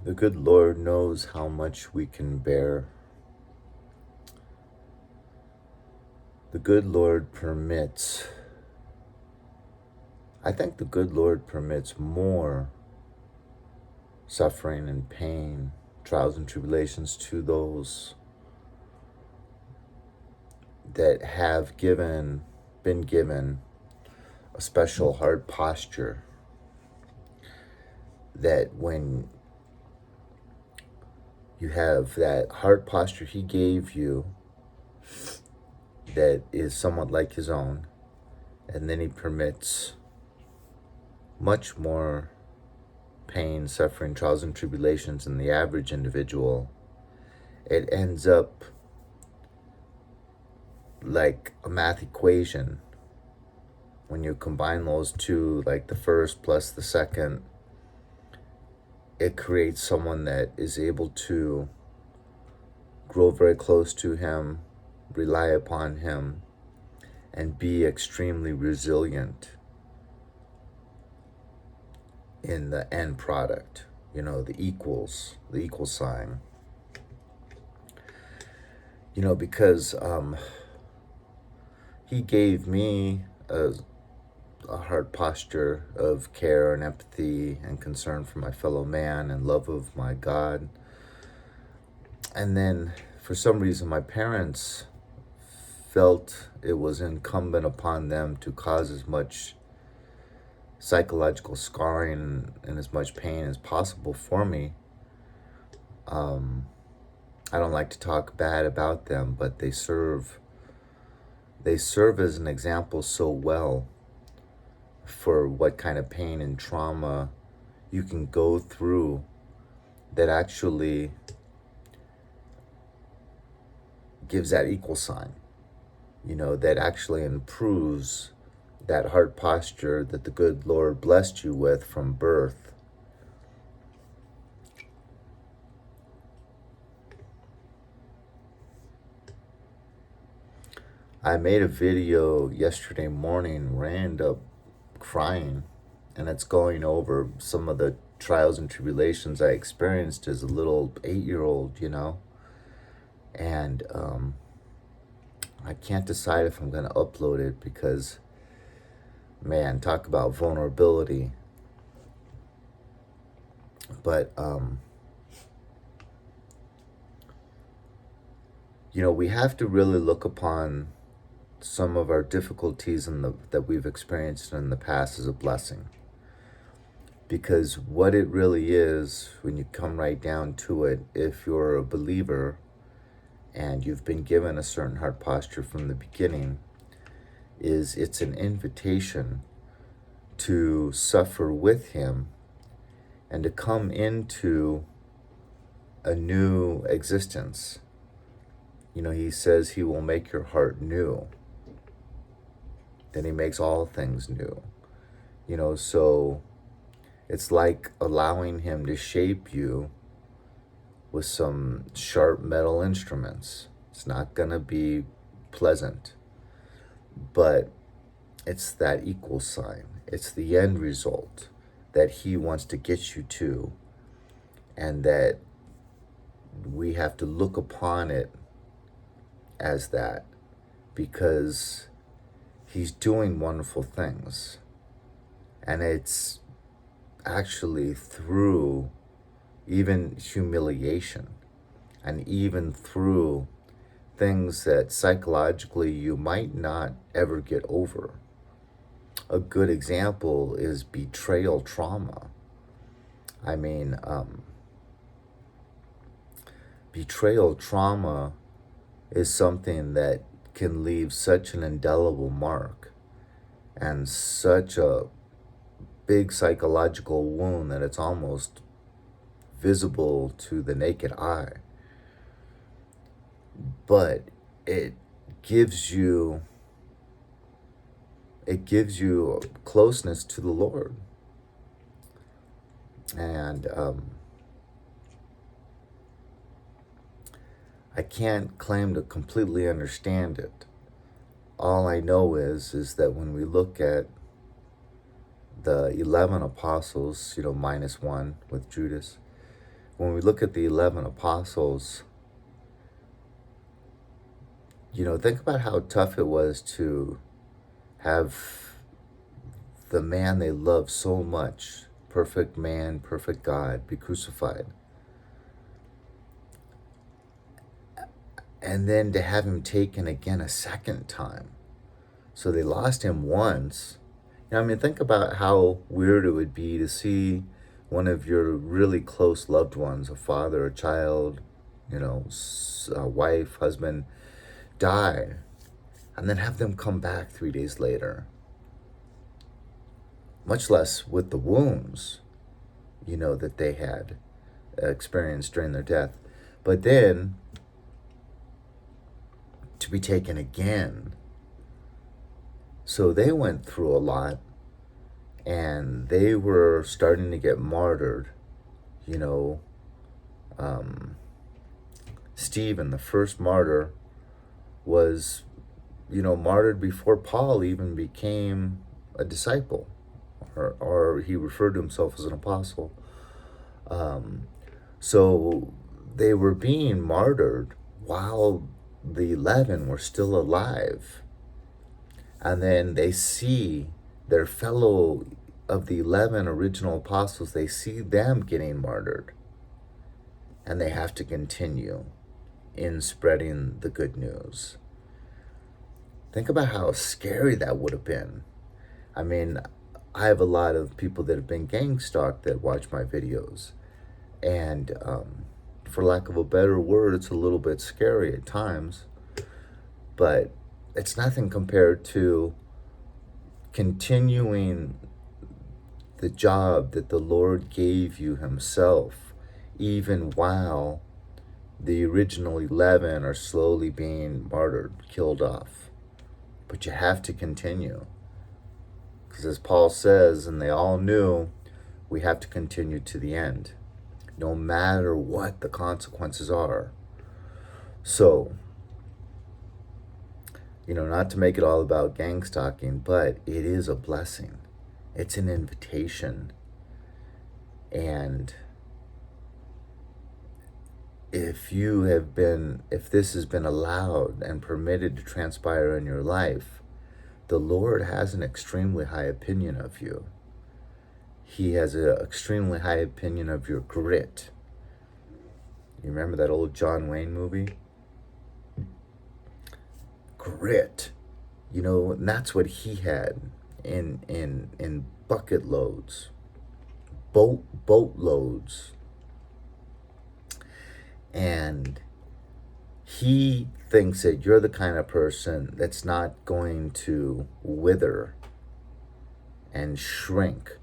The good Lord knows how much we can bear. The good Lord permits, I think the good Lord permits more suffering and pain, trials and tribulations to those that have been given a special heart posture, that when you have that heart posture he gave you that is somewhat like his own, and then he permits much more pain, suffering, trials, and tribulations in the average individual, it ends up like a math equation. When you combine those two, like the first plus the second, it creates someone that is able to grow very close to him, rely upon him, and be extremely resilient in the end product, the equal sign. Because he gave me a heart posture of care and empathy and concern for my fellow man and love of my God. And then for some reason, my parents felt it was incumbent upon them to cause as much psychological scarring and as much pain as possible for me. I don't like to talk bad about them, but they serve as an example so well for what kind of pain and trauma you can go through that actually gives that equal sign, that actually improves that heart posture that the good Lord blessed you with from birth. I made a video yesterday morning where I ended up crying, and it's going over some of the trials and tribulations I experienced as a little 8-year-old, and I can't decide if I'm going to upload it because, man, talk about vulnerability. But, we have to really look upon some of our difficulties that we've experienced in the past as a blessing. Because what it really is, when you come right down to it, if you're a believer and you've been given a certain heart posture from the beginning, is it's an invitation to suffer with him and to come into a new existence. He says he will make your heart new. Then he makes all things new. So it's like allowing him to shape you with some sharp metal instruments. It's not going to be pleasant, but it's that equal sign. It's the end result that he wants to get you to, and that we have to look upon it as that, because he's doing wonderful things. And it's actually through even humiliation and even through things that psychologically you might not ever get over. A good example is betrayal trauma. I mean, betrayal trauma is something that can leave such an indelible mark and such a big psychological wound that it's almost visible to the naked eye. But it gives you closeness to the Lord. And I can't claim to completely understand it. All I know is that when we look at the 11 apostles, minus one with Judas, when we look at the 11 apostles, think about how tough it was to have the man they love so much, perfect man, perfect God, be crucified. And then to have him taken again a second time. So they lost him once. Think about how weird it would be to see one of your really close loved ones, a father, a child, a wife, husband, die, and then have them come back 3 days later. Much less with the wounds, that they had experienced during their death. But then to be taken again. So they went through a lot, and they were starting to get martyred. Stephen, the first martyr, was, martyred before Paul even became a disciple, or he referred to himself as an apostle. So they were being martyred while the 11 were still alive. And then they see their fellow of the 11 original apostles, they see them getting martyred. And they have to continue in spreading the good news. Think about how scary that would have been. I have a lot of people that have been gang stalked that watch my videos. And for lack of a better word, it's a little bit scary at times. But it's nothing compared to continuing the job that the Lord gave you himself, even while the original 11 are slowly being martyred, killed off. But you have to continue. Because as Paul says, and they all knew, we have to continue to the end, no matter what the consequences are. So, not to make it all about gang stalking, but it is a blessing. It's an invitation. And if this has been allowed and permitted to transpire in your life, the Lord has an extremely high opinion of you. He has an extremely high opinion of your grit. You remember that old John Wayne movie? Grit. And that's what he had in bucket loads, boat loads. And he thinks that you're the kind of person that's not going to wither and shrink.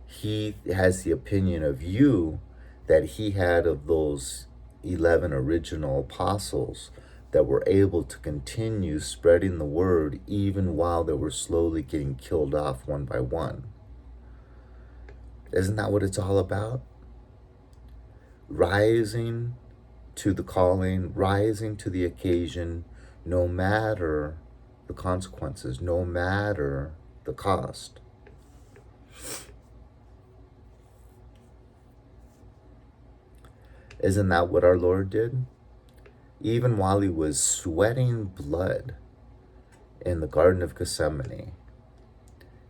He has the opinion of you that he had of those 11 original apostles that were able to continue spreading the word even while they were slowly getting killed off one by one. Isn't that what it's all about? Rising to the calling, rising to the occasion, no matter the consequences, no matter the cost. Isn't that what our Lord did? Even while he was sweating blood in the Garden of Gethsemane,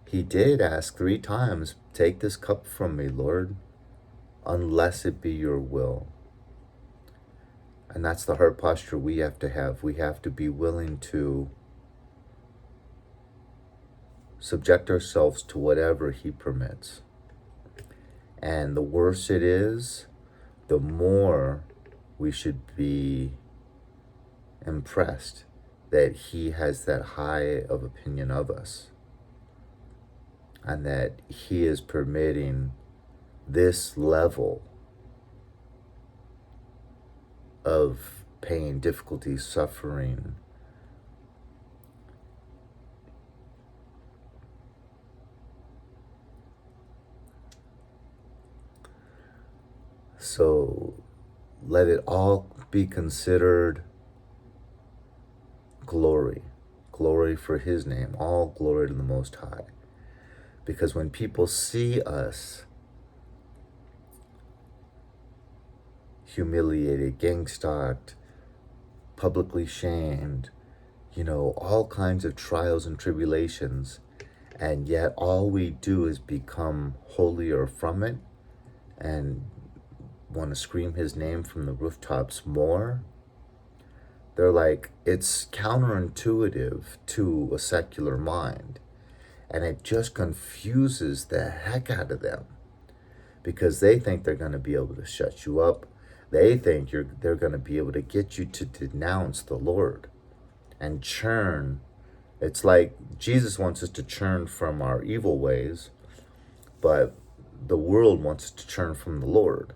he did ask 3 times, "Take this cup from me, Lord, unless it be your will." And that's the heart posture we have to have. We have to be willing to subject ourselves to whatever he permits. And the worse it is, the more we should be impressed that he has that high of opinion of us, and that he is permitting this level of pain, difficulty, suffering. So let it all be considered glory for his name, all glory to the Most High. Because when people see us humiliated, gang stalked, publicly shamed, all kinds of trials and tribulations. And yet all we do is become holier from it and want to scream his name from the rooftops more. They're like, it's counterintuitive to a secular mind. And it just confuses the heck out of them because they think they're going to be able to shut you up. They think they're going to be able to get you to denounce the Lord and churn. It's like Jesus wants us to churn from our evil ways, but the world wants us to churn from the Lord,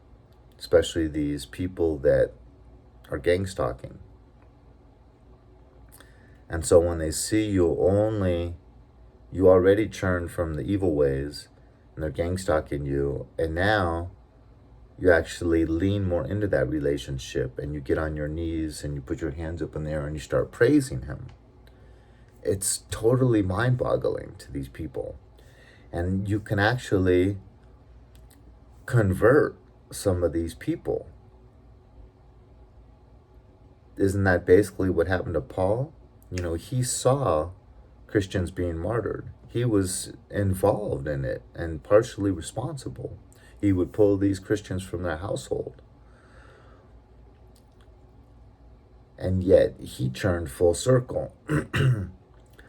especially these people that are gang stalking. And so when they see you already churned from the evil ways and they're gang stalking you, and now you actually lean more into that relationship and you get on your knees and you put your hands up in the air and you start praising him. It's totally mind-boggling to these people. And you can actually convert some of these people. Isn't that basically what happened to Paul? He saw Christians being martyred. He was involved in it and partially responsible. He would pull these Christians from their household. And yet he turned full circle.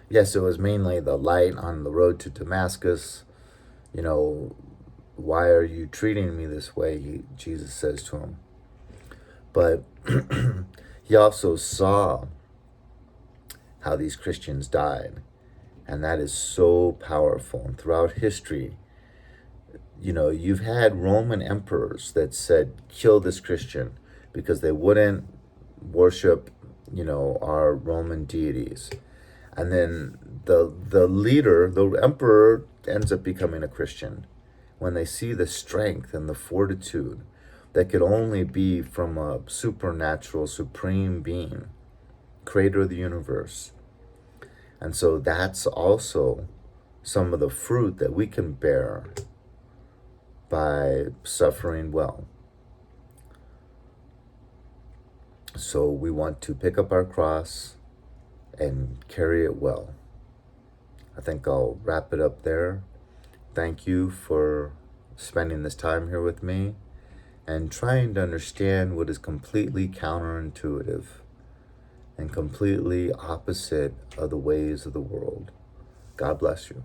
Yes, it was mainly the light on the road to Damascus. Why are you treating me this way? Jesus says to him. But he also saw how these Christians died. And that is so powerful. And throughout history, you've had Roman emperors that said, kill this Christian because they wouldn't worship, our Roman deities. And then the leader, the emperor, ends up becoming a Christian when they see the strength and the fortitude that could only be from a supernatural, supreme being, creator of the universe. And so that's also some of the fruit that we can bear by suffering well. So we want to pick up our cross and carry it well. I think I'll wrap it up there. Thank you for spending this time here with me and trying to understand what is completely counterintuitive and completely opposite of the ways of the world. God bless you.